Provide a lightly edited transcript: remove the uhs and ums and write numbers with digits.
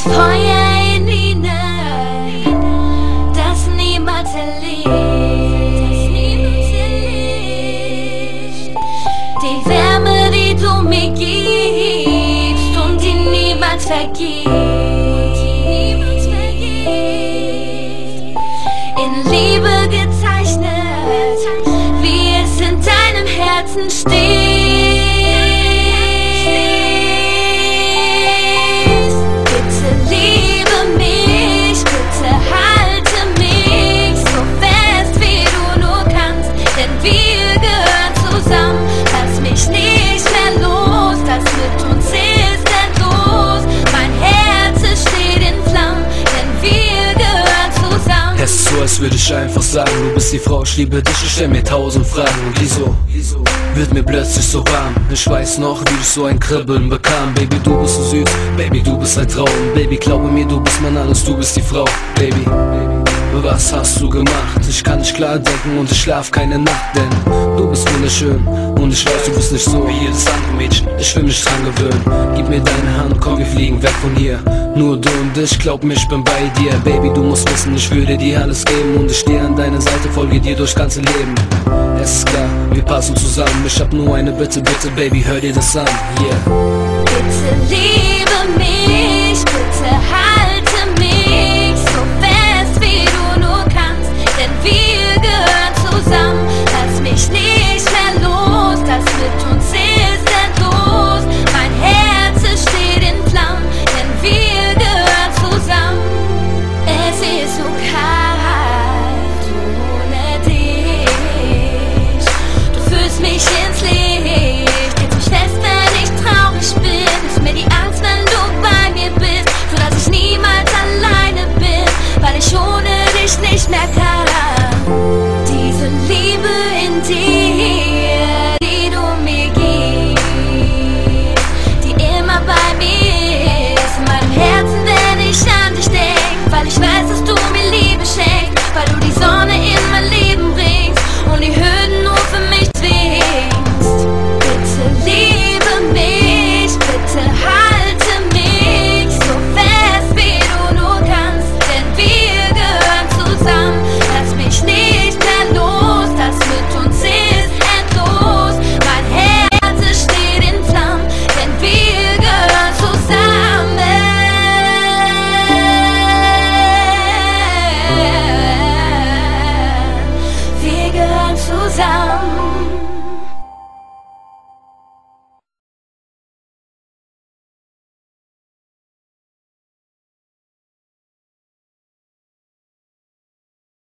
das Feuer in ihnen, das niemals erlischt. Die Wärme, die du mir gibst und die niemals vergisst. In Liebe gezeichnet, wie es in deinem Herzen steht. Als würde ich einfach sagen, du bist die Frau, ich liebe dich, ich stell mir 1000 Fragen. Und wieso wird mir plötzlich so warm? Ich weiß noch, wie ich so ein Kribbeln bekam. Baby, du bist so süß, Baby, du bist ein Traum. Baby, glaube mir, du bist mein alles, du bist die Frau. Baby, was hast du gemacht? Ich kann nicht klar denken und ich schlaf keine Nacht, denn du bist wunderschön und ich weiß, du bist nicht so wie jedes andere Mädchen. Ich will mich dran gewöhnen. Gib mir deine Hand, komm, wir fliegen weg von hier. Nur du und ich, glaub mir, ich bin bei dir. Baby, du musst wissen, ich würde dir alles geben und ich stehe an deiner Seite, folge dir durchs ganze Leben. Es ist klar, wir passen zusammen. Ich hab nur eine Bitte, bitte, Baby, hör dir das an, yeah. Bitte liebe mich, bitte halte mich so fest, wie du nur kannst, denn wir gehören zusammen. Lass mich nicht mehr los, das mit uns ist endlos. Mein Herz steht in Flammen, denn wir gehören zusammen. Es ist so kalt ohne dich, du führst mich ins Licht, hältst mich fest, wenn ich traurig bin. Nimmst mir die Angst, wenn du bei mir bist, sodass ich niemals alleine bin, weil ich ohne dich nicht mehr kann. Diese Liebe in dir, die du mir gibst, die immer bei mir ist, in meinem Herzen, wenn ich an dich denk, weil ich weiß, dass du mir Liebe schenkst, weil du die Sonne in mein Leben bringst und die Hürden nur für mich zwingst. Bitte liebe mich, bitte halte mich so fest, wie du nur kannst, denn wir gehören zusammen. Lass mich nicht mehr los, das mit uns ist endlos. Mein Herz steht in Flammen, denn wir gehören zusammen. Wir gehören zusammen.